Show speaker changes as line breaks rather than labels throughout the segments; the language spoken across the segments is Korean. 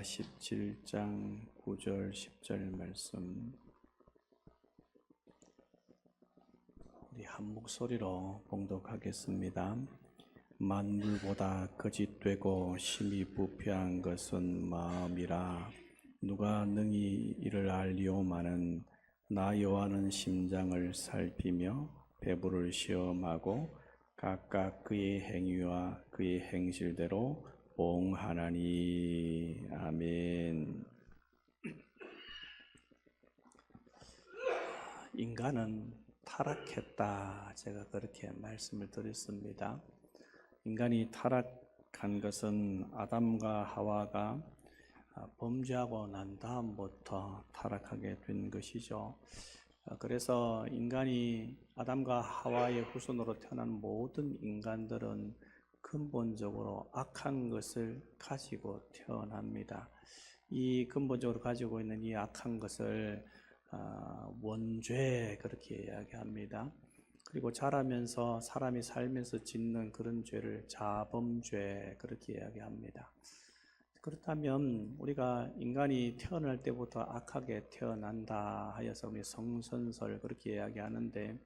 이사야 17장 9절 10절 말씀 우리 한 목소리로 봉독하겠습니다. 만물보다 거짓되고 심히 부패한 것은 마음이라. 누가 능히 이를 알리오마는 나 여호와는 심장을 살피며 배부를 시험하고 각각 그의 행위와 그의 행실대로 봉하나니. 아멘. 인간은 타락했다. 제가 그렇게 말씀을 드렸습니다. 인간이 타락한 것은 아담과 하와가 범죄하고 난 다음부터 타락하게 된 것이죠. 그래서 인간이 아담과 하와의 후손으로 태어난 모든 인간들은 근본적으로 악한 것을 가지고 태어납니다. 이 근본적으로 가지고 있는 이 악한 것을 원죄 그렇게 이야기합니다. 그리고 자라면서 사람이 살면서 짓는 그런 죄를 자범죄 그렇게 이야기합니다. 그렇다면 우리가 인간이 태어날 때부터 악하게 태어난다 하여서 우리 성선설 그렇게 이야기하는데,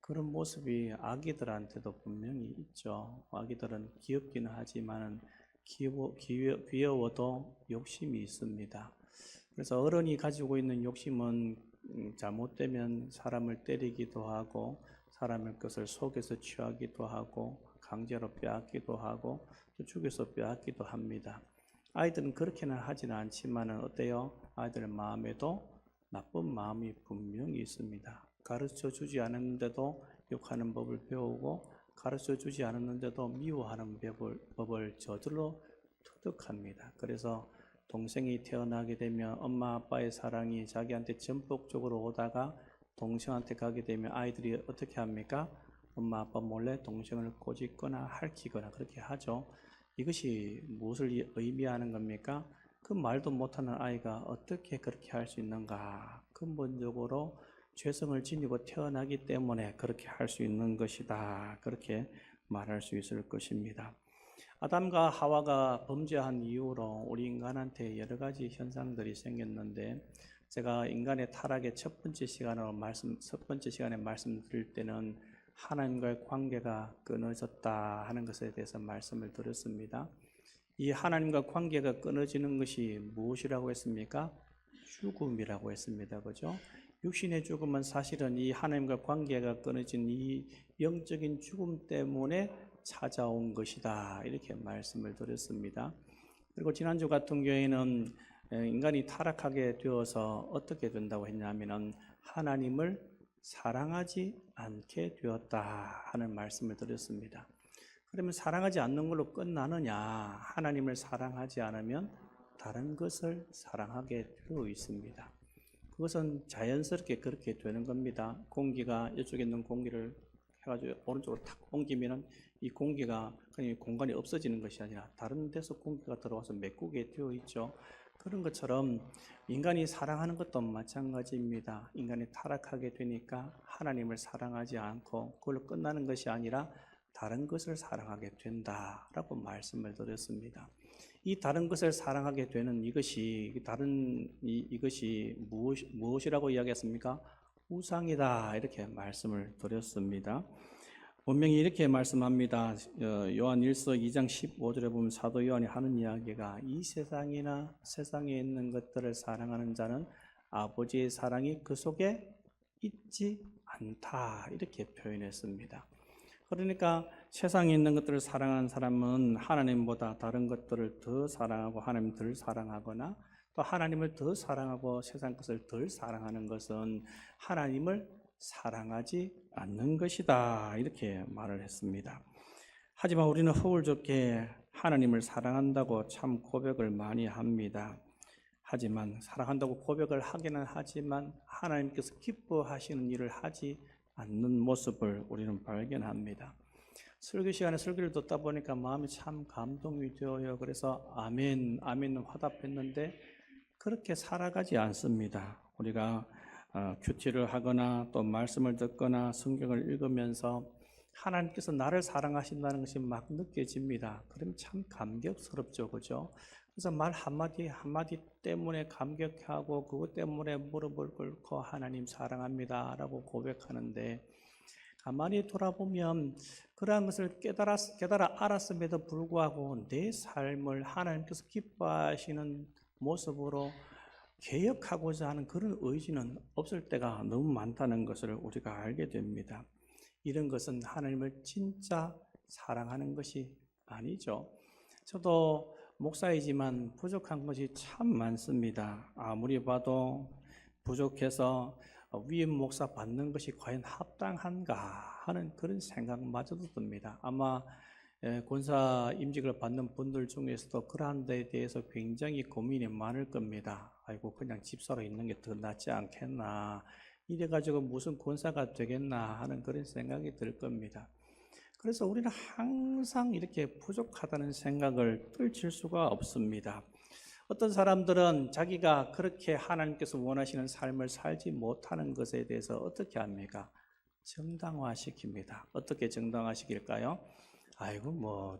그런 모습이 아기들한테도 분명히 있죠. 아기들은 귀엽기는 하지만 귀여워도 욕심이 있습니다. 그래서 어른이 가지고 있는 욕심은 잘못되면 사람을 때리기도 하고 사람의 것을 속여서 취하기도 하고 강제로 빼앗기도 하고 또 죽여서 빼앗기도 합니다. 아이들은 그렇게는 하지는 않지만 어때요? 아이들 마음에도 나쁜 마음이 분명히 있습니다. 가르쳐 주지 않았는데도 욕하는 법을 배우고 가르쳐 주지 않았는데도 미워하는 법을 저절로 터득합니다. 그래서 동생이 태어나게 되면 엄마 아빠의 사랑이 자기한테 전폭적으로 오다가 동생한테 가게 되면 아이들이 어떻게 합니까? 엄마 아빠 몰래 동생을 꼬집거나 핥히거나 그렇게 하죠. 이것이 무엇을 의미하는 겁니까? 그 말도 못하는 아이가 어떻게 그렇게 할 수 있는가? 근본적으로 죄성을 지니고 태어나기 때문에 그렇게 할 수 있는 것이다. 그렇게 말할 수 있을 것입니다. 아담과 하와가 범죄한 이후로 우리 인간한테 여러 가지 현상들이 생겼는데, 제가 인간의 타락의 첫 번째 시간에 말씀드릴 때는 하나님과의 관계가 끊어졌다 하는 것에 대해서 말씀을 드렸습니다. 이 하나님과 관계가 끊어지는 것이 무엇이라고 했습니까? 죽음이라고 했습니다. 그죠? 육신의 죽음은 사실은 이 하나님과 관계가 끊어진 이 영적인 죽음 때문에 찾아온 것이다. 이렇게 말씀을 드렸습니다. 그리고 지난주 같은 경우에는 인간이 타락하게 되어서 어떻게 된다고 했냐면은 하나님을 사랑하지 않게 되었다 하는 말씀을 드렸습니다. 그러면 사랑하지 않는 걸로 끝나느냐? 하나님을 사랑하지 않으면 다른 것을 사랑하게 되어 있습니다. 그것은 자연스럽게 그렇게 되는 겁니다. 공기가 이쪽에 있는 공기를 해가지고 오른쪽으로 탁 옮기면은 이 공기가 그냥 공간이 없어지는 것이 아니라 다른 데서 공기가 들어와서 메꾸게 되어 있죠. 그런 것처럼 인간이 사랑하는 것도 마찬가지입니다. 인간이 타락하게 되니까 하나님을 사랑하지 않고 그걸로 끝나는 것이 아니라 다른 것을 사랑하게 된다라고 말씀을 드렸습니다. 이 다른 것을 사랑하게 되는 이것이 무엇이라고 이야기했습니까? 우상이다 이렇게 말씀을 드렸습니다. 분명히 이렇게 말씀합니다. 요한 1서 2장 15절에 보면 사도 요한이 하는 이야기가, 이 세상이나 세상에 있는 것들을 사랑하는 자는 아버지의 사랑이 그 속에 있지 않다 이렇게 표현했습니다. 그러니까 세상에 있는 것들을 사랑하는 사람은 하나님보다 다른 것들을 더 사랑하고 하나님을 덜 사랑하거나, 또 하나님을 더 사랑하고 세상 것을 덜 사랑하는 것은 하나님을 사랑하지 않는 것이다 이렇게 말을 했습니다. 하지만 우리는 허울 좋게 하나님을 사랑한다고 참 고백을 많이 합니다. 하지만 사랑한다고 고백을 하기는 하지만 하나님께서 기뻐하시는 일을 하지 않는 모습을 우리는 발견합니다. 설교 시간에 설교를 듣다 보니까 마음이 참 감동이 되어요. 그래서 아멘, 아멘 화답했는데 그렇게 살아가지 않습니다. 우리가 큐티를 하거나 또 말씀을 듣거나 성경을 읽으면서 하나님께서 나를 사랑하신다는 것이 막 느껴집니다. 그럼 참 감격스럽죠, 그죠? 그래서 말 한마디 한마디 때문에 감격하고 그것 때문에 무릎을 꿇고 하나님 사랑합니다 라고 고백하는데, 가만히 돌아보면 그러한 것을 깨달아 알았음에도 불구하고 내 삶을 하나님께서 기뻐하시는 모습으로 개혁하고자 하는 그런 의지는 없을 때가 너무 많다는 것을 우리가 알게 됩니다. 이런 것은 하나님을 진짜 사랑하는 것이 아니죠. 저도 목사이지만 부족한 것이 참 많습니다. 아무리 봐도 부족해서 위임 목사 받는 것이 과연 합당한가 하는 그런 생각마저도 듭니다. 아마 권사 임직을 받는 분들 중에서도 그러한 데에 대해서 굉장히 고민이 많을 겁니다. 아이고, 그냥 집사로 있는 게 더 낫지 않겠나, 이래가지고 무슨 권사가 되겠나 하는 그런 생각이 들 겁니다. 그래서 우리는 항상 이렇게 부족하다는 생각을 떨칠 수가 없습니다. 어떤 사람들은 자기가 그렇게 하나님께서 원하시는 삶을 살지 못하는 것에 대해서 어떻게 합니까? 정당화시킵니다. 어떻게 정당화시킬까요? 아이고,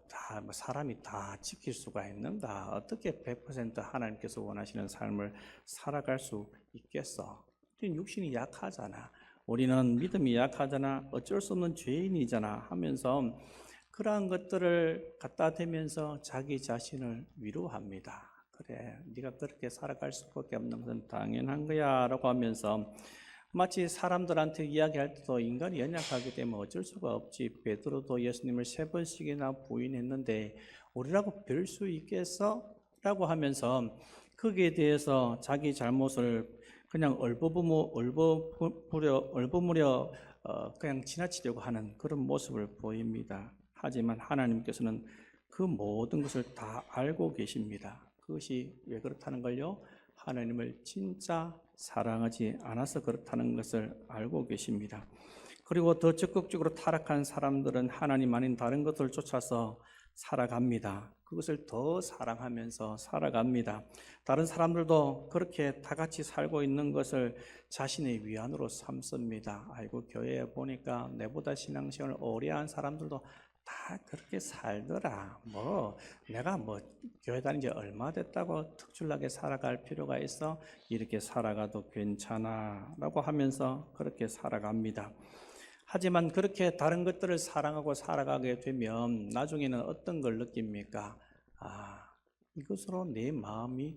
사람이 다 지킬 수가 있는가? 어떻게 100% 하나님께서 원하시는 삶을 살아갈 수 있겠어? 우리는 육신이 약하잖아. 우리는 믿음이 약하잖아. 어쩔 수 없는 죄인이잖아 하면서 그러한 것들을 갖다 대면서 자기 자신을 위로합니다. 그래, 네가 그렇게 살아갈 수밖에 없는 것은 당연한 거야 라고 하면서 마치 사람들한테 이야기할 때도 인간이 연약하기 때문에 어쩔 수가 없지. 베드로도 예수님을 3번씩이나 부인했는데 우리라고 별 수 있겠어? 라고 하면서 거기에 대해서 자기 잘못을 그냥 얼버무려 그냥 지나치려고 하는 그런 모습을 보입니다. 하지만 하나님께서는 그 모든 것을 다 알고 계십니다. 그것이 왜 그렇다는 걸요? 하나님을 진짜 사랑하지 않아서 그렇다는 것을 알고 계십니다. 그리고 더 적극적으로 타락한 사람들은 하나님 아닌 다른 것을 쫓아서 살아갑니다. 그것을 더 사랑하면서 살아갑니다. 다른 사람들도 그렇게 다 같이 살고 있는 것을 자신의 위안으로 삼습니다. 아이고, 교회에 보니까 내보다 신앙생활을 오래 한 사람들도 다 그렇게 살더라. 내가 교회 다닌 지 얼마 됐다고 특출나게 살아갈 필요가 있어? 이렇게 살아가도 괜찮아 라고 하면서 그렇게 살아갑니다. 하지만 그렇게 다른 것들을 사랑하고 살아가게 되면 나중에는 어떤 걸 느낍니까? 이것으로 내 마음이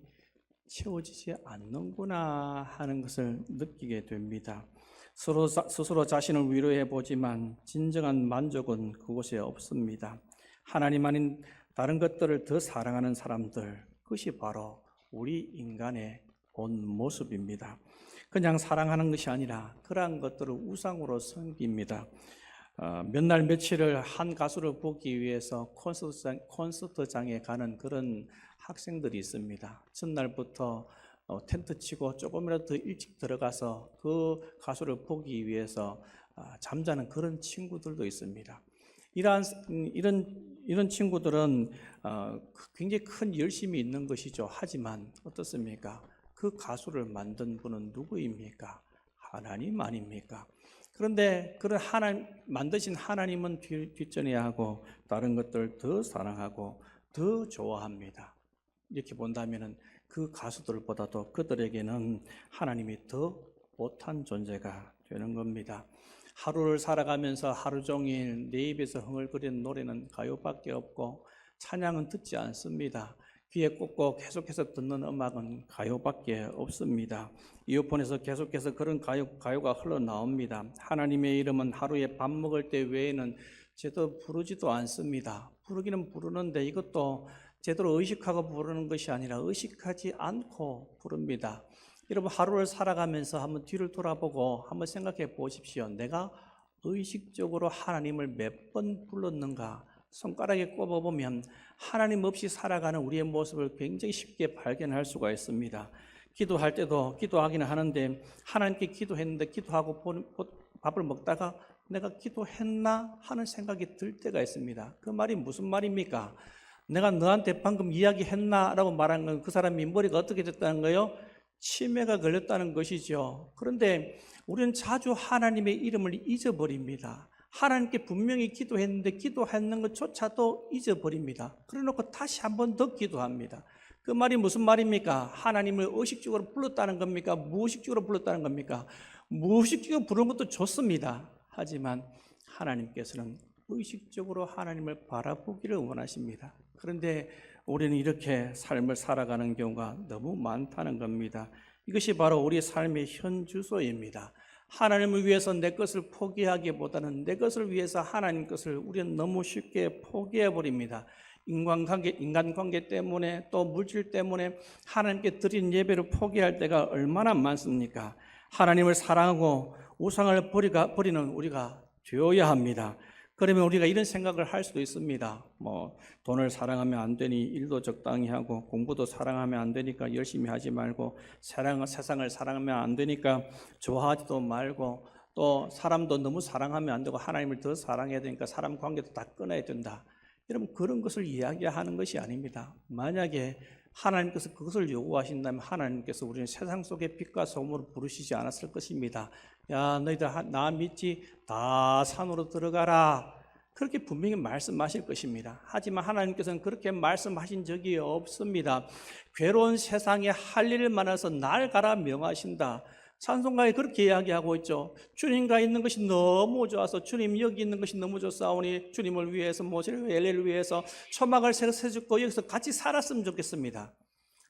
채워지지 않는구나 하는 것을 느끼게 됩니다. 스스로 자신을 위로해 보지만 진정한 만족은 그곳에 없습니다. 하나님 아닌 다른 것들을 더 사랑하는 사람들, 그것이 바로 우리 인간의 본 모습입니다. 그냥 사랑하는 것이 아니라 그러한 것들을 우상으로 섬깁니다. 몇 날 며칠을 한 가수를 보기 위해서 콘서트장에 가는 그런 학생들이 있습니다. 첫날부터 텐트 치고 조금이라도 더 일찍 들어가서 그 가수를 보기 위해서 잠자는 그런 친구들도 있습니다. 이런 친구들은 굉장히 큰 열심이 있는 것이죠. 하지만 어떻습니까? 그 가수를 만든 분은 누구입니까? 하나님 아닙니까? 그런데 그런 만드신 하나님은 뒷전해야 하고 다른 것들 더 사랑하고 더 좋아합니다. 이렇게 본다면은 그 가수들보다도 그들에게는 하나님이 더 못한 존재가 되는 겁니다. 하루를 살아가면서 하루 종일 내 입에서 흥얼거리는 노래는 가요밖에 없고 찬양은 듣지 않습니다. 귀에 꽂고 계속해서 듣는 음악은 가요밖에 없습니다. 이어폰에서 계속해서 그런 가요가 흘러나옵니다. 하나님의 이름은 하루에 밥 먹을 때 외에는 제대로 부르지도 않습니다. 부르기는 부르는데 이것도 제대로 의식하고 부르는 것이 아니라 의식하지 않고 부릅니다. 여러분, 하루를 살아가면서 한번 뒤를 돌아보고 한번 생각해 보십시오. 내가 의식적으로 하나님을 몇 번 불렀는가? 손가락에 꼽아보면 하나님 없이 살아가는 우리의 모습을 굉장히 쉽게 발견할 수가 있습니다. 기도할 때도 기도하기는 하는데 하나님께 기도했는데 기도하고 밥을 먹다가 내가 기도했나 하는 생각이 들 때가 있습니다. 그 말이 무슨 말입니까? 내가 너한테 방금 이야기했나? 라고 말한 건 그 사람이 머리가 어떻게 됐다는 거예요? 치매가 걸렸다는 것이죠. 그런데 우리는 자주 하나님의 이름을 잊어버립니다. 하나님께 분명히 기도했는데 기도했는 것조차도 잊어버립니다. 그래놓고 다시 한 번 더 기도합니다. 그 말이 무슨 말입니까? 하나님을 의식적으로 불렀다는 겁니까? 무의식적으로 불렀다는 겁니까? 무의식적으로 부르는 것도 좋습니다. 하지만 하나님께서는 의식적으로 하나님을 바라보기를 원하십니다. 그런데 우리는 이렇게 삶을 살아가는 경우가 너무 많다는 겁니다. 이것이 바로 우리 삶의 현주소입니다. 하나님을 위해서 내 것을 포기하기보다는 내 것을 위해서 하나님 것을 우리는 너무 쉽게 포기해버립니다. 인간관계 때문에 또 물질 때문에 하나님께 드린 예배를 포기할 때가 얼마나 많습니까? 하나님을 사랑하고 우상을 버리는 우리가 되어야 합니다. 그러면 우리가 이런 생각을 할 수도 있습니다. 돈을 사랑하면 안 되니 일도 적당히 하고, 공부도 사랑하면 안 되니까 열심히 하지 말고, 세상을 사랑하면 안 되니까 좋아하지도 말고, 또 사람도 너무 사랑하면 안 되고 하나님을 더 사랑해야 되니까 사람 관계도 다 끊어야 된다. 여러분, 그런 것을 이야기하는 것이 아닙니다. 만약에 하나님께서 그것을 요구하신다면 하나님께서 우리는 세상 속의 빛과 소금으로 부르시지 않았을 것입니다. 야, 너희들 나 믿지? 다 산으로 들어가라. 그렇게 분명히 말씀하실 것입니다. 하지만 하나님께서는 그렇게 말씀하신 적이 없습니다. 괴로운 세상에 할 일을 많아서 날 가라 명하신다. 찬송가에 그렇게 이야기하고 있죠. 주님과 있는 것이 너무 좋아서, 주님 여기 있는 것이 너무 좋사오니 주님을 위해서, 모세를 엘리를 위해서 초막을 세워주고 여기서 같이 살았으면 좋겠습니다.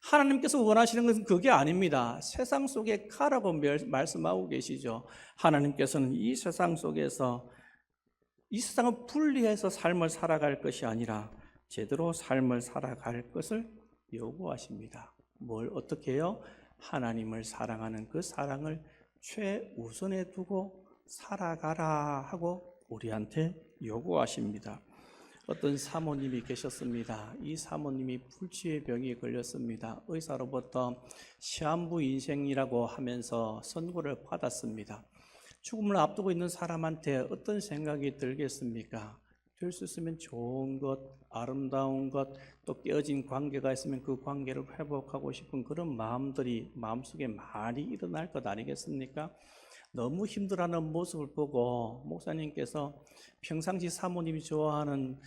하나님께서 원하시는 것은 그게 아닙니다. 세상 속에 가라고 말씀하고 계시죠. 하나님께서는 이 세상 속에서 이 세상을 분리해서 삶을 살아갈 것이 아니라 제대로 삶을 살아갈 것을 요구하십니다. 뭘 어떻게 해요? 하나님을 사랑하는 그 사랑을 최우선에 두고 살아가라 하고 우리한테 요구하십니다. 어떤 사모님이 계셨습니다. 이 사모님이 불치의 병이 걸렸습니다. 의사로부터 시한부 인생이라고 하면서 선고를 받았습니다. 죽음을 앞두고 있는 사람한테 어떤 생각이 들겠습니까? 될 수 있으면 좋은 것, 아름다운 것, 또 깨어진 관계가 있으면 그 관계를 회복하고 싶은 그런 마음들이 마음속에 많이 일어날 것 아니겠습니까? 너무 힘들어하는 모습을 보고 목사님께서 평상시 사모님이 좋아하는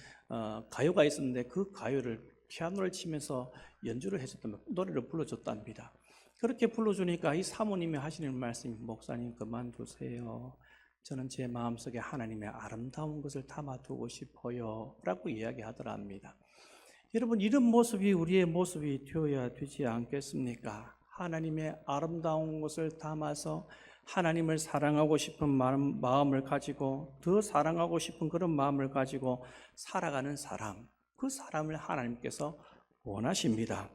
가요가 있었는데 그 가요를 피아노를 치면서 연주를 해줬다면 노래를 불러줬답니다. 그렇게 불러주니까 이 사모님이 하시는 말씀이, 목사님 그만두세요. 저는 제 마음속에 하나님의 아름다운 것을 담아두고 싶어요 라고 이야기하더랍니다. 여러분, 이런 모습이 우리의 모습이 되어야 되지 않겠습니까? 하나님의 아름다운 것을 담아서 하나님을 사랑하고 싶은 마음을 가지고, 더 사랑하고 싶은 그런 마음을 가지고 살아가는 사람, 그 사람을 하나님께서 원하십니다.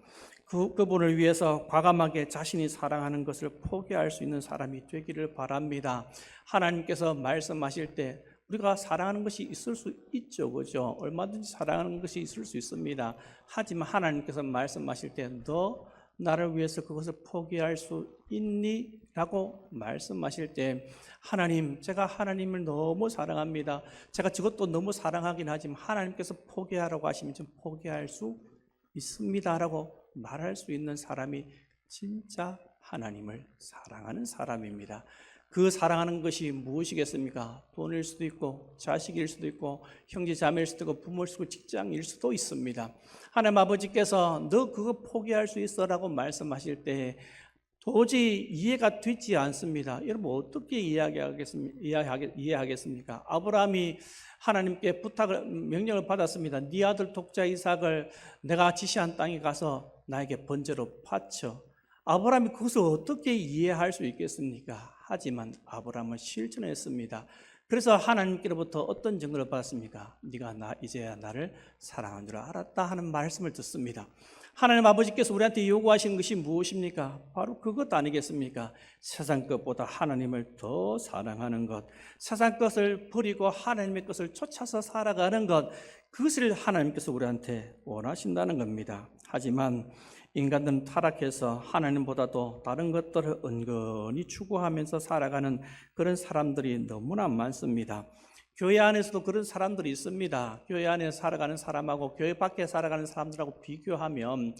그분을 위해서 과감하게 자신이 사랑하는 것을 포기할 수 있는 사람이 되기를 바랍니다. 하나님께서 말씀하실 때 우리가 사랑하는 것이 있을 수 있죠, 그죠? 얼마든지 사랑하는 것이 있을 수 있습니다. 하지만 하나님께서 말씀하실 때 너 나를 위해서 그것을 포기할 수 있니? 라고 말씀하실 때, 하나님, 제가 하나님을 너무 사랑합니다. 제가 저것도 너무 사랑하긴 하지만 하나님께서 포기하라고 하시면 좀 포기할 수 있습니다 라고 말할 수 있는 사람이 진짜 하나님을 사랑하는 사람입니다. 그 사랑하는 것이 무엇이겠습니까? 돈일 수도 있고, 자식일 수도 있고, 형제 자매일 수도 있고, 부모일 수도 있고, 직장일 수도 있습니다. 하나님 아버지께서 너 그거 포기할 수 있어 라고 말씀하실 때 도저히 이해가 되지 않습니다. 여러분, 어떻게 이해하겠습니까? 아브라함이 하나님께 명령을 받았습니다. 네 아들 독자 이삭을 내가 지시한 땅에 가서 나에게 번제로 바쳐. 아브라함이 그것을 어떻게 이해할 수 있겠습니까? 하지만 아브라함은 실천했습니다. 그래서 하나님께로부터 어떤 증거를 받았습니까? 네가 이제야 나를 사랑하는 줄 알았다 하는 말씀을 듣습니다. 하나님 아버지께서 우리한테 요구하신 것이 무엇입니까? 바로 그것 아니겠습니까? 세상 것보다 하나님을 더 사랑하는 것, 세상 것을 버리고 하나님의 것을 쫓아서 살아가는 것, 그것을 하나님께서 우리한테 원하신다는 겁니다. 하지만 인간들은 타락해서 하나님보다도 다른 것들을 은근히 추구하면서 살아가는 그런 사람들이 너무나 많습니다. 교회 안에서도 그런 사람들이 있습니다. 교회 안에 살아가는 사람하고 교회 밖에 살아가는 사람들하고 비교하면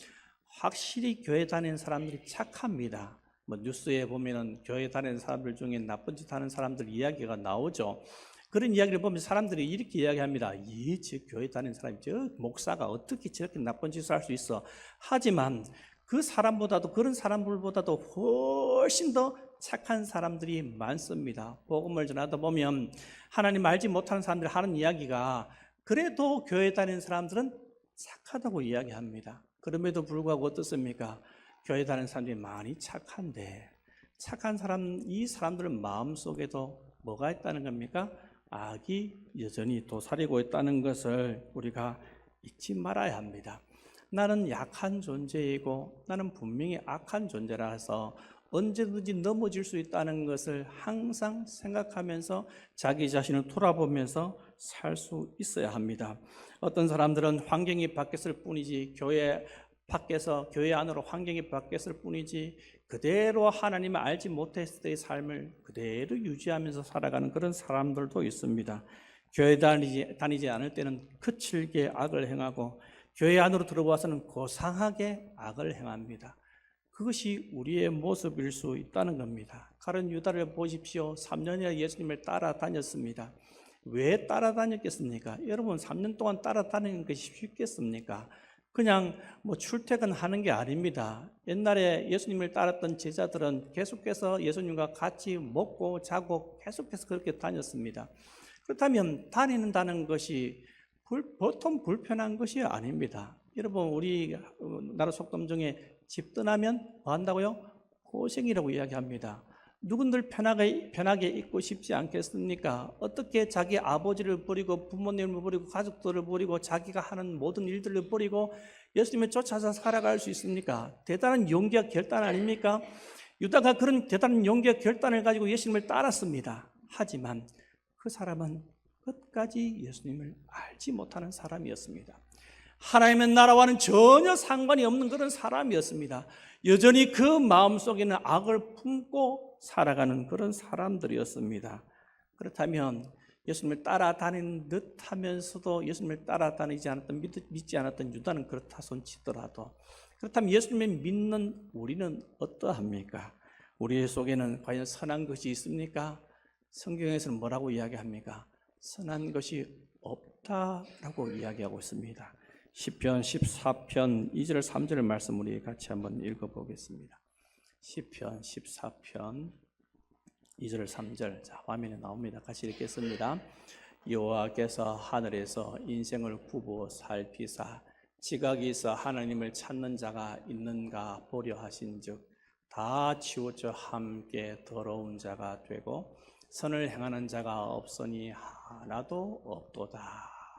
확실히 교회 다니는 사람들이 착합니다. 뉴스에 보면은 교회 다니는 사람들 중에 나쁜 짓 하는 사람들 이야기가 나오죠. 그런 이야기를 보면 사람들이 이렇게 이야기합니다. 저 교회 다니는 사람이 저 목사가 어떻게 저렇게 나쁜 짓을 할 수 있어. 하지만 그 사람보다도, 그런 사람들보다도 훨씬 더 착한 사람들이 많습니다. 복음을 전하다 보면 하나님 알지 못하는 사람들이 하는 이야기가 그래도 교회 다니는 사람들은 착하다고 이야기합니다. 그럼에도 불구하고 어떻습니까? 교회 다니는 사람들이 많이 착한데 착한 사람, 이 사람들의 마음속에도 뭐가 있다는 겁니까? 악이 여전히 도사리고 있다는 것을 우리가 잊지 말아야 합니다. 나는 약한 존재이고 나는 분명히 악한 존재라서 언제든지 넘어질 수 있다는 것을 항상 생각하면서 자기 자신을 돌아보면서 살 수 있어야 합니다. 어떤 사람들은 환경이 바뀌었을 뿐이지 교회 밖에서, 교회 안으로 환경이 바뀌었을 뿐이지 그대로 하나님을 알지 못했을 때의 삶을 그대로 유지하면서 살아가는 그런 사람들도 있습니다. 교회 다니지 않을 때는 거칠게 악을 행하고 교회 안으로 들어와서는 고상하게 악을 행합니다. 그것이 우리의 모습일 수 있다는 겁니다. 가룟 유다를 보십시오. 3년이나 예수님을 따라다녔습니다. 왜 따라다녔겠습니까? 여러분 3년 동안 따라다니는 것이 쉽겠습니까? 그냥 출퇴근하는 게 아닙니다. 옛날에 예수님을 따랐던 제자들은 계속해서 예수님과 같이 먹고 자고 계속해서 그렇게 다녔습니다. 그렇다면 다니는다는 것이 보통 불편한 것이 아닙니다. 여러분 우리 나라 속담 중에 집 떠나면 뭐 한다고요? 고생이라고 이야기합니다. 누군들 편하게 있고 싶지 않겠습니까? 어떻게 자기 아버지를 버리고 부모님을 버리고 가족들을 버리고 자기가 하는 모든 일들을 버리고 예수님을 쫓아서 살아갈 수 있습니까? 대단한 용기와 결단 아닙니까? 유다가 그런 대단한 용기와 결단을 가지고 예수님을 따랐습니다. 하지만 그 사람은 끝까지 예수님을 알지 못하는 사람이었습니다. 하나님의 나라와는 전혀 상관이 없는 그런 사람이었습니다. 여전히 그 마음속에는 악을 품고 살아가는 그런 사람들이었습니다. 그렇다면 예수님을 따라다니는 듯 하면서도 예수님을 따라다니지 않았던, 믿지 않았던 유다는 그렇다 손치더라도, 그렇다면 예수님을 믿는 우리는 어떠합니까? 우리 속에는 과연 선한 것이 있습니까? 성경에서는 뭐라고 이야기합니까? 선한 것이 없다라고 이야기하고 있습니다. 시편 14편 2절 3절 말씀 우리 같이 한번 읽어보겠습니다. 시편 14편 2절 3절 자, 화면에 나옵니다. 같이 읽겠습니다. 여호와께서 하늘에서 인생을 굽어 살피사 지각이 있어 하나님을 찾는 자가 있는가 보려 하신즉 다 치우쳐 함께 더러운 자가 되고 선을 행하는 자가 없으니 하나도 없도다.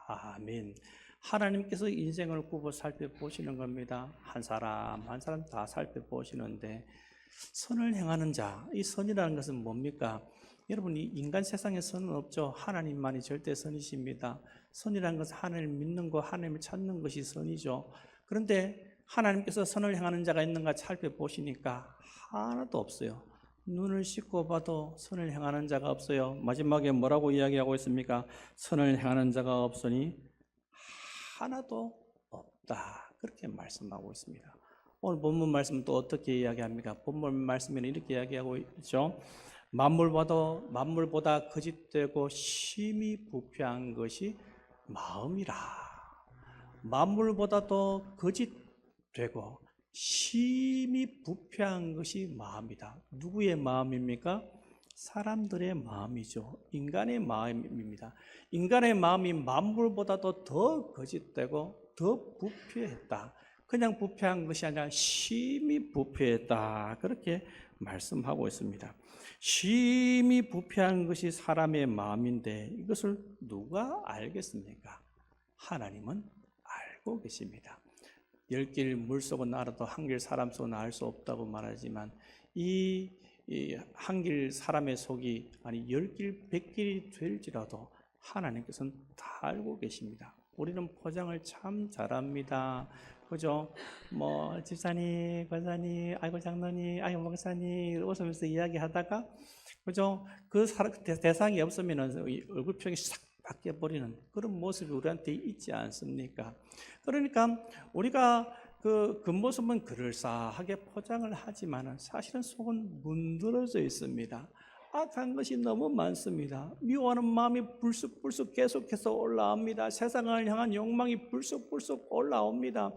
아멘. 하나님께서 인생을 굽어 살펴보시는 겁니다. 한 사람 한 사람 다 살펴보시는데 선을 행하는 자, 이 선이라는 것은 뭡니까? 여러분, 이 인간 세상에 선은 없죠. 하나님만이 절대 선이십니다. 선이라는 것은 하나님을 믿는 것, 하나님을 찾는 것이 선이죠. 그런데 하나님께서 선을 행하는 자가 있는가 살펴보시니까 하나도 없어요. 눈을 씻고 봐도 선을 행하는 자가 없어요. 마지막에 뭐라고 이야기하고 있습니까? 선을 행하는 자가 없으니 하나도 없다. 그렇게 말씀하고 있습니다. 오늘 본문 말씀은 또 어떻게 이야기합니까? 본문 말씀에는 이렇게 이야기하고 있죠. 만물보다 거짓되고 심히 부패한 것이 마음이라. 만물보다도 거짓되고 심히 부패한 것이 마음이다. 누구의 마음입니까? 사람들의 마음이죠. 인간의 마음입니다. 인간의 마음이 만물보다도 더 거짓되고 더 부패했다. 그냥 부패한 것이 아니라 심히 부패했다. 그렇게 말씀하고 있습니다. 심히 부패한 것이 사람의 마음인데 이것을 누가 알겠습니까? 하나님은 알고 계십니다. 10길 물속은 알아도 한길 사람 속은 알 수 없다고 말하지만 이 한길 사람의 속이 아니 10길 100길이 될지라도 하나님께서는 다 알고 계십니다. 우리는 포장을 참 잘합니다. 그죠? 집사님, 권사님, 아이고 장로님, 아이고 목사님 웃으면서 이야기하다가 그죠? 그 대상이 없으면 얼굴표정이 싹 바뀌어버리는 그런 모습이 우리한테 있지 않습니까? 그러니까 우리가 그 겉모습은 그럴싸하게 포장을 하지만 사실은 속은 문드러져 있습니다. 악한 것이 너무 많습니다. 미워하는 마음이 불쑥불쑥 계속해서 올라옵니다. 세상을 향한 욕망이 불쑥불쑥 올라옵니다.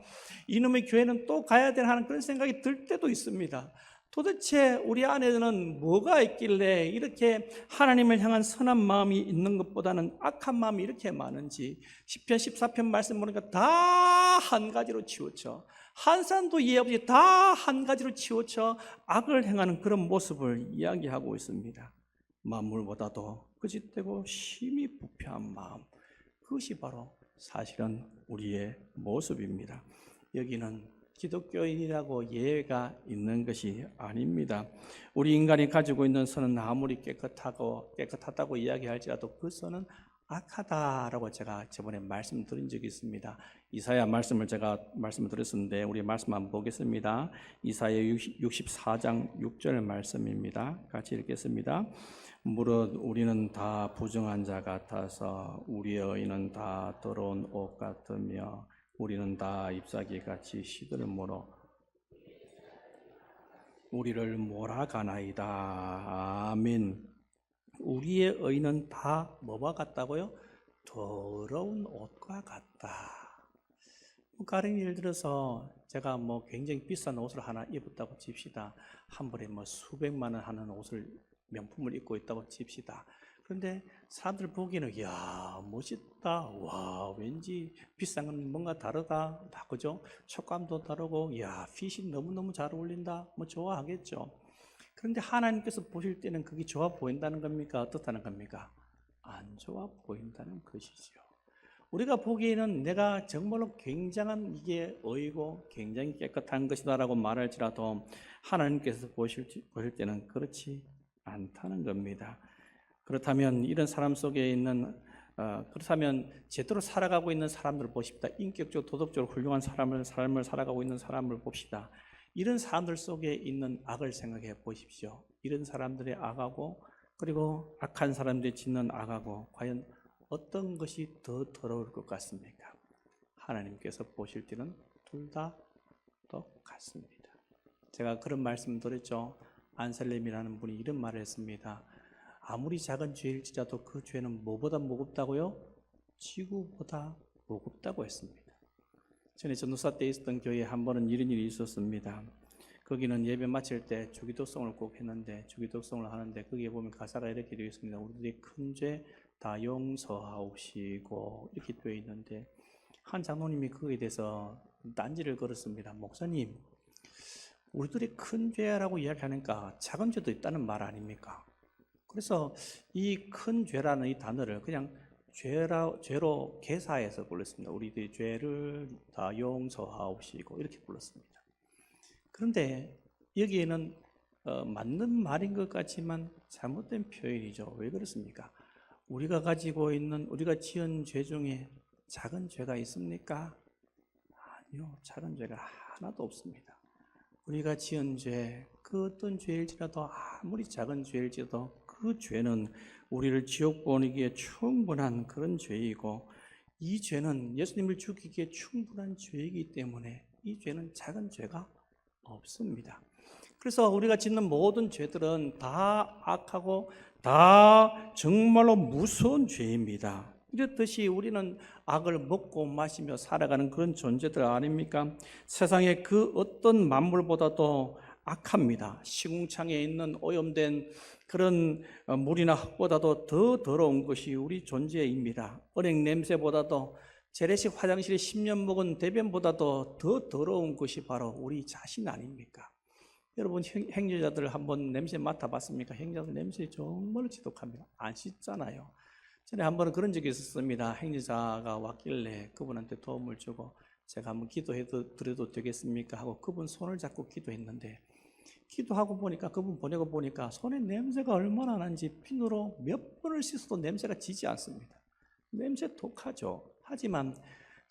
이놈의 교회는 또 가야 되나 하는 그런 생각이 들 때도 있습니다. 도대체 우리 안에는 뭐가 있길래 이렇게 하나님을 향한 선한 마음이 있는 것보다는 악한 마음이 이렇게 많은지, 시편 14편 말씀 보니까 다 한 가지로 치우쳐, 한 사람도 이해 없이 다 한 가지로 치우쳐 악을 행하는 그런 모습을 이야기하고 있습니다. 만물보다도 거짓되고 심히 부패한 마음, 그것이 바로 사실은 우리의 모습입니다. 여기는 기독교인이라고 예외가 있는 것이 아닙니다. 우리 인간이 가지고 있는 선은 아무리 깨끗하다고 이야기할지라도 그 선은 악하다라고 제가 저번에 말씀드린 적이 있습니다. 이사야 말씀을 제가 말씀을 드렸었는데 우리 말씀 한번 보겠습니다. 이사야 64장 6절 말씀입니다. 같이 읽겠습니다. 무릇 우리는 다 부정한 자 같아서 우리의 의는 다 더러운 옷 같으며 우리는 다 잎사귀같이 시들음으로 우리를 몰아가나이다. 아멘. 우리의 의는 다 뭐와 같다고요? 더러운 옷과 같다. 가령 예를 들어서 제가 굉장히 비싼 옷을 하나 입었다고 칩시다. 한 벌에 수백만 원 하는 옷을 명품을 입고 있다고 칩시다. 그런데 사람들 보기에는 이야 멋있다, 와 왠지 비싼 건 뭔가 다르다, 그죠? 촉감도 다르고 이야 핏이 너무너무 잘 어울린다, 좋아하겠죠. 그런데 하나님께서 보실 때는 그게 좋아 보인다는 겁니까? 어떻다는 겁니까? 안 좋아 보인다는 것이죠. 우리가 보기에는 내가 정말로 굉장한 이게 의고 굉장히 깨끗한 것이다라고 말할지라도 하나님께서 보실 때는 그렇지 않다는 겁니다. 그렇다면 이런 사람 속에 있는 그렇다면 제대로 살아가고 있는 사람들을 보십시다. 인격적으로 도덕적으로 훌륭한 삶을 살아가고 있는 사람을 봅시다. 이런 사람들 속에 있는 악을 생각해 보십시오. 이런 사람들의 악하고 그리고 악한 사람들이 짓는 악하고 과연 어떤 것이 더 더러울 것 같습니까? 하나님께서 보실 때는 둘 다 똑같습니다. 제가 그런 말씀 드렸죠. 안셀렘이라는 분이 이런 말을 했습니다. 아무리 작은 죄일지라도 그 죄는 뭐보다 무겁다고요? 지구보다 무겁다고 했습니다. 전에 전도사 때 있었던 교회에 한 번은 이런 일이 있었습니다. 거기는 예배 마칠 때 주기도성을 꼭 했는데 주기도성을 하는데 거기에 보면 가사가 이렇게 되어 있습니다. 우리들이 큰 죄 다 용서하옵시고 이렇게 되어 있는데 한 장로님이 거기에 대해서 딴지를 걸었습니다. 목사님, 우리들이 큰 죄라고 이야기하니까 작은 죄도 있다는 말 아닙니까? 그래서 이 큰 죄라는 이 단어를 그냥 죄로 개사해서 불렀습니다. 우리들의 죄를 다 용서하옵시고 이렇게 불렀습니다. 그런데 여기에는 맞는 말인 것 같지만 잘못된 표현이죠. 왜 그렇습니까? 우리가 가지고 있는 우리가 지은 죄 중에 작은 죄가 있습니까? 아니요, 작은 죄가 하나도 없습니다. 우리가 지은 죄, 그 어떤 죄일지라도 아무리 작은 죄일지라도 그 죄는 우리를 지옥 보내기에 충분한 그런 죄이고 이 죄는 예수님을 죽이기에 충분한 죄이기 때문에 이 죄는 작은 죄가 없습니다. 그래서 우리가 짓는 모든 죄들은 다 악하고 다 정말로 무서운 죄입니다. 이렇듯이 우리는 악을 먹고 마시며 살아가는 그런 존재들 아닙니까? 세상의 그 어떤 만물보다도 악합니다. 시궁창에 있는 오염된 그런 물이나 흙보다도 더 더러운 것이 우리 존재입니다. 은행 냄새보다도 재래식 화장실에 10년 묵은 대변보다도 더 더러운 것이 바로 우리 자신 아닙니까? 여러분 행여자들 한번 냄새 맡아봤습니까? 행여자들 냄새 정말 지독합니다. 안 씻잖아요. 전에 한 번은 그런 적이 있었습니다. 행여자가 왔길래 그분한테 도움을 주고 제가 한번 기도해드려도 되겠습니까? 하고 그분 손을 잡고 기도했는데 기도하고 보니까 그분 보내고 보니까 손에 냄새가 얼마나 나는지 핀으로 몇 번을 씻어도 냄새가 지지 않습니다. 냄새 독하죠. 하지만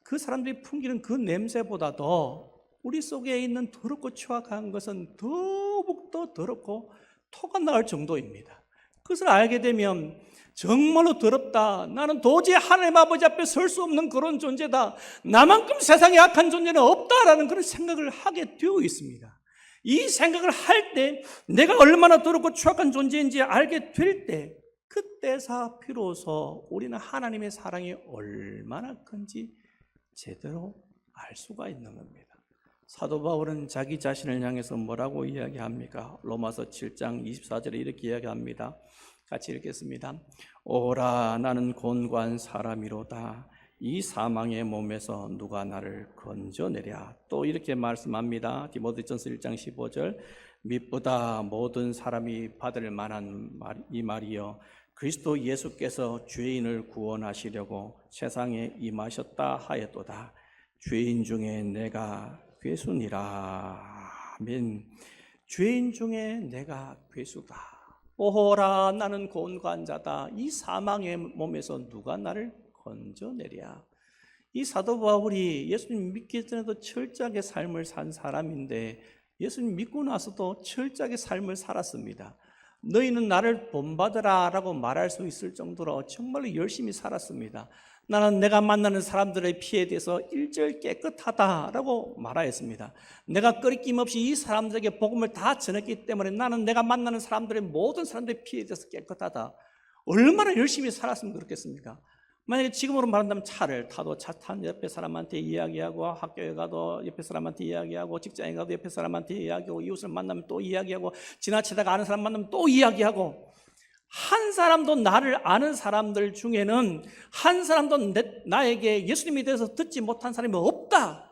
그 사람들이 풍기는 그 냄새보다도 우리 속에 있는 더럽고 추악한 것은 더욱더 더럽고 토가 나올 정도입니다. 그것을 알게 되면 정말로 더럽다. 나는 도저히 하나님 아버지 앞에 설 수 없는 그런 존재다. 나만큼 세상에 악한 존재는 없다라는 그런 생각을 하게 되어 있습니다. 이 생각을 할 때 내가 얼마나 더럽고 추악한 존재인지 알게 될 때 그때서 비로소 우리는 하나님의 사랑이 얼마나 큰지 제대로 알 수가 있는 겁니다. 사도 바울은 자기 자신을 향해서 뭐라고 이야기합니까? 로마서 7장 24절에 이렇게 이야기합니다. 같이 읽겠습니다. 오라 나는 곤고한 사람이로다. 이 사망의 몸에서 누가 나를 건져내랴. 또 이렇게 말씀합니다. 디모데전서 1장 15절 mit보다 모든 사람이 받을 만한 이 말이여 그리스도 예수께서 죄인을 구원하시려고 세상에 임하셨다 하였도다. 죄인 중에 내가 괴수니라. 아멘. 죄인 중에 내가 괴수다. 오호라 나는 곤고한 자다. 이 사망의 몸에서 누가 나를 건져내랴. 이 사도 바울이 예수님 믿기 전에도 철저하게 삶을 산 사람인데 예수님 믿고 나서도 철저하게 삶을 살았습니다. 너희는 나를 본받으라 라고 말할 수 있을 정도로 정말로 열심히 살았습니다. 나는 내가 만나는 사람들의 피에 대해서 일절 깨끗하다라고 말하였습니다. 내가 끄리낌 없이 이 사람들에게 복음을 다 전했기 때문에 나는 내가 만나는 사람들의 모든 사람들의 피에 대해서 깨끗하다. 얼마나 열심히 살았으면 그렇겠습니까? 만약에 지금으로 말한다면 차를 타도 차 탄 옆에 사람한테 이야기하고 학교에 가도 옆에 사람한테 이야기하고 직장에 가도 옆에 사람한테 이야기하고 이웃을 만나면 또 이야기하고 지나치다가 아는 사람 만나면 또 이야기하고 한 사람도 나를 아는 사람들 중에는 한 사람도 나에게 예수님에 대해서 듣지 못한 사람이 없다.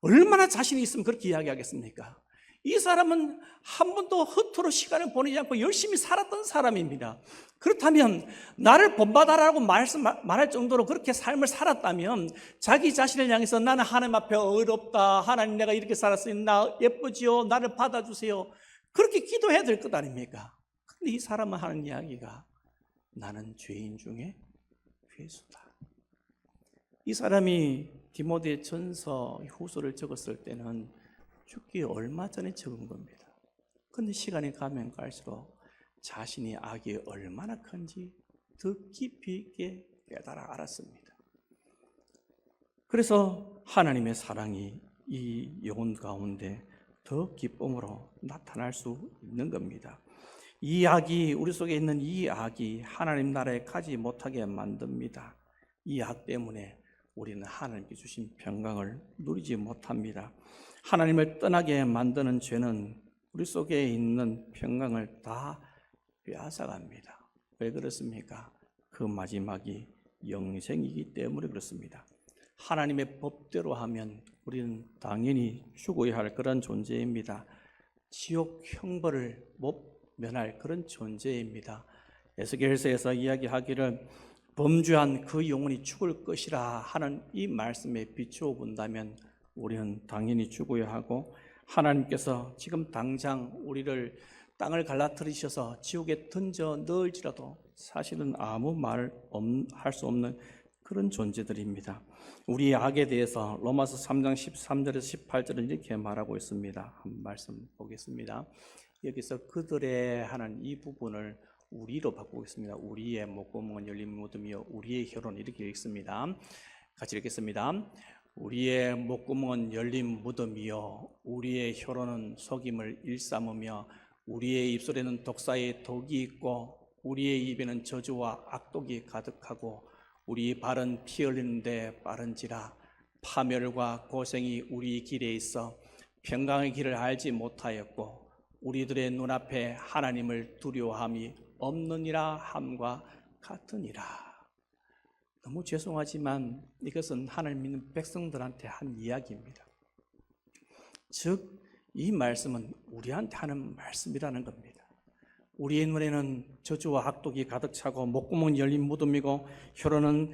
얼마나 자신이 있으면 그렇게 이야기하겠습니까? 이 사람은 한 번도 허투루 시간을 보내지 않고 열심히 살았던 사람입니다. 그렇다면 나를 본받아라고 말할 정도로 그렇게 삶을 살았다면 자기 자신을 향해서 나는 하나님 앞에 어렵다. 하나님 내가 이렇게 살았으니 나 예쁘지요. 나를 받아주세요. 그렇게 기도해야 될 것 아닙니까? 근데 이 사람은 하는 이야기가 나는 죄인 중에 괴수다. 이 사람이 디모데 전서 후서를 적었을 때는 죽기 얼마 전에 적은 겁니다. 근데 시간이 가면 갈수록 자신이 악이 얼마나 큰지 더 깊이 있게 깨달아 알았습니다. 그래서 하나님의 사랑이 이 영혼 가운데 더 기쁨으로 나타날 수 있는 겁니다. 이 악이 우리 속에 있는 이 악이 하나님 나라에 가지 못하게 만듭니다. 이 악 때문에 우리는 하나님께 주신 평강을 누리지 못합니다. 하나님을 떠나게 만드는 죄는 우리 속에 있는 평강을 다 빼앗아갑니다. 왜 그렇습니까? 그 마지막이 영생이기 때문에 그렇습니다. 하나님의 법대로 하면 우리는 당연히 죽어야 할 그런 존재입니다. 지옥 형벌을 못 면할 그런 존재입니다. 에스겔서에서 이야기하기를 범죄한 그 영혼이 죽을 것이라 하는 이 말씀에 비추어 본다면 우리는 당연히 죽어야 하고 하나님께서 지금 당장 우리를 땅을 갈라뜨리셔서 지옥에 던져 넣을지라도 사실은 아무 말 할 수 없는 그런 존재들입니다. 우리의 악에 대해서 로마서 3장 13절에서 18절은 이렇게 말하고 있습니다. 한 말씀 보겠습니다. 여기서 그들의 하는 이 부분을 우리로 바꾸겠습니다. 우리의 목구멍은 열린 무덤이요 우리의 혀로는 이렇게 읽습니다. 같이 읽겠습니다. 우리의 목구멍은 열린 무덤이요 우리의 혀로는 속임을 일삼으며 우리의 입술에는 독사의 독이 있고 우리의 입에는 저주와 악독이 가득하고 우리 발은 피 흘리는데 빠른지라 파멸과 고생이 우리 길에 있어 평강의 길을 알지 못하였고 우리들의 눈앞에 하나님을 두려워함이 없느니라 함과 같으니라. 너무 죄송하지만 이것은 하나님 믿는 백성들한테 한 이야기입니다. 즉 이 말씀은 우리한테 하는 말씀이라는 겁니다. 우리의 눈에는 저주와 악독이 가득 차고 목구멍은 열린 무덤이고 혀로는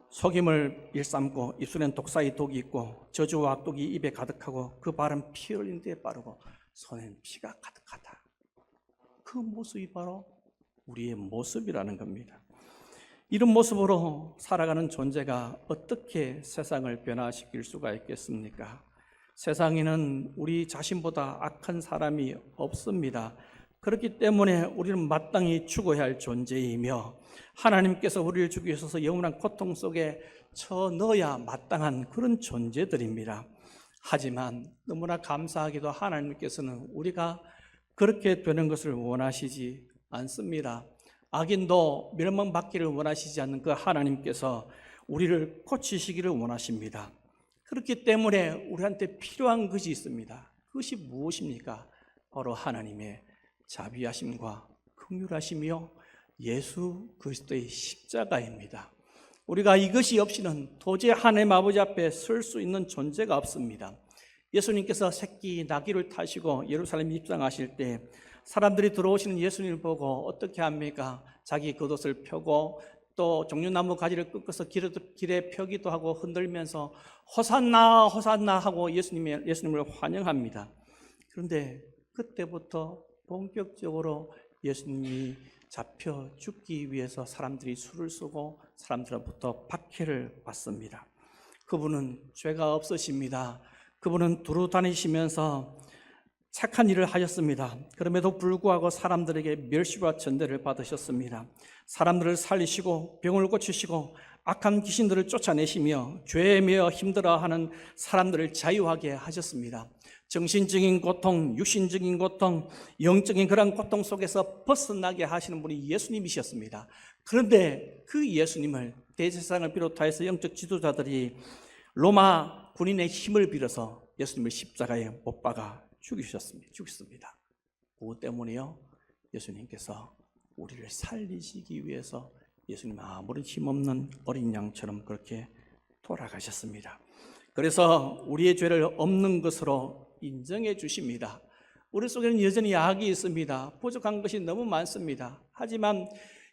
속임을 일삼고 입술에는 독사의 독이 있고 저주와 악독이 입에 가득하고 그 발은 피 흘리는 데에 빠르고 손에는 피가 가득하다. 그 모습이 바로 우리의 모습이라는 겁니다. 이런 모습으로 살아가는 존재가 어떻게 세상을 변화시킬 수가 있겠습니까? 세상에는 우리 자신보다 악한 사람이 없습니다. 그렇기 때문에 우리는 마땅히 죽어야 할 존재이며 하나님께서 우리를 죽이기 위해서 영원한 고통 속에 쳐넣어야 마땅한 그런 존재들입니다. 하지만 너무나 감사하게도 하나님께서는 우리가 그렇게 되는 것을 원하시지 않습니다. 악인도 멸망받기를 원하시지 않는 그 하나님께서 우리를 고치시기를 원하십니다. 그렇기 때문에 우리한테 필요한 것이 있습니다. 그것이 무엇입니까? 바로 하나님의 자비하심과 긍휼하심이요 예수 그리스도의 십자가입니다. 우리가 이것이 없이는 도저히 하나님 아버지 앞에 설 수 있는 존재가 없습니다. 예수님께서 새끼 나귀를 타시고 예루살렘 입성하실 때 사람들이 들어오시는 예수님을 보고 어떻게 합니까? 자기 겉옷을 펴고 또 종려나무 가지를 꺾어서 길에 펴기도 하고 흔들면서 호산나 호산나 하고 예수님을 환영합니다. 그런데 그때부터 본격적으로 예수님이 잡혀 죽기 위해서 사람들이 수를 쓰고 사람들로부터 박해를 받습니다. 그분은 죄가 없으십니다. 그분은 두루 다니시면서 착한 일을 하셨습니다. 그럼에도 불구하고 사람들에게 멸시와 천대를 받으셨습니다. 사람들을 살리시고 병을 고치시고 악한 귀신들을 쫓아내시며 죄에 매여 힘들어하는 사람들을 자유하게 하셨습니다. 정신적인 고통, 육신적인 고통, 영적인 그런 고통 속에서 벗어나게 하시는 분이 예수님이셨습니다. 그런데 그 예수님을 대제사장을 비롯하여서 영적 지도자들이 로마 군인의 힘을 빌어서 예수님을 십자가에 못 박아 죽이셨습니다. 그것 때문에요, 예수님께서 우리를 살리시기 위해서 예수님 아무런 힘없는 어린 양처럼 그렇게 돌아가셨습니다. 그래서 우리의 죄를 없는 것으로 인정해 주십니다. 우리 속에는 여전히 악이 있습니다. 부족한 것이 너무 많습니다. 하지만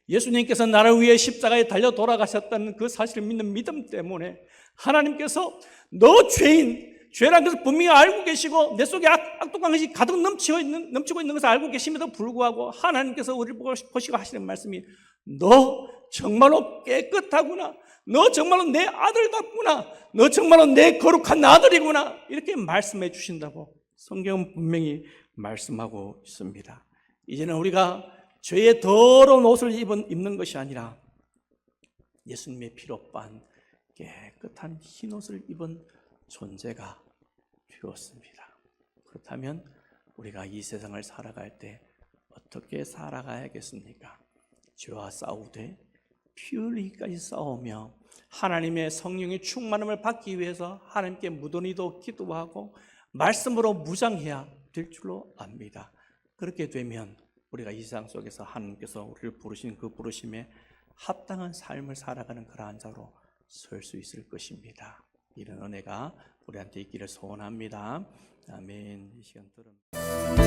예수님께서 나를 위해 십자가에 달려 돌아가셨다는 그 사실을 믿는 믿음 때문에 하나님께서 너 죄라는 것을 분명히 알고 계시고 내 속에 악독한 것이 가득 넘치고 있는 것을 알고 계심에도 불구하고 하나님께서 우리를 보시고 하시는 말씀이 너 정말로 깨끗하구나. 너 정말로 내 아들답구나. 너 정말로 내 거룩한 아들이구나. 이렇게 말씀해 주신다고 성경은 분명히 말씀하고 있습니다. 이제는 우리가 죄의 더러운 옷을 입는 것이 아니라 예수님의 피로 빤 깨끗한 흰 옷을 입은 존재가 되었습니다. 그렇다면 우리가 이 세상을 살아갈 때 어떻게 살아가야겠습니까? 죄와 싸우되 피 흘리기까지 싸우며 하나님의 성령의 충만함을 받기 위해서 하나님께 무던히도 기도하고 말씀으로 무장해야 될 줄로 압니다. 그렇게 되면 우리가 이 세상 속에서 하나님께서 우리를 부르신 그 부르심에 합당한 삶을 살아가는 그러한 자로 설 수 있을 것입니다. 이런 은혜가 우리한테 있기를 소원합니다. 아멘. 이 시간 들음.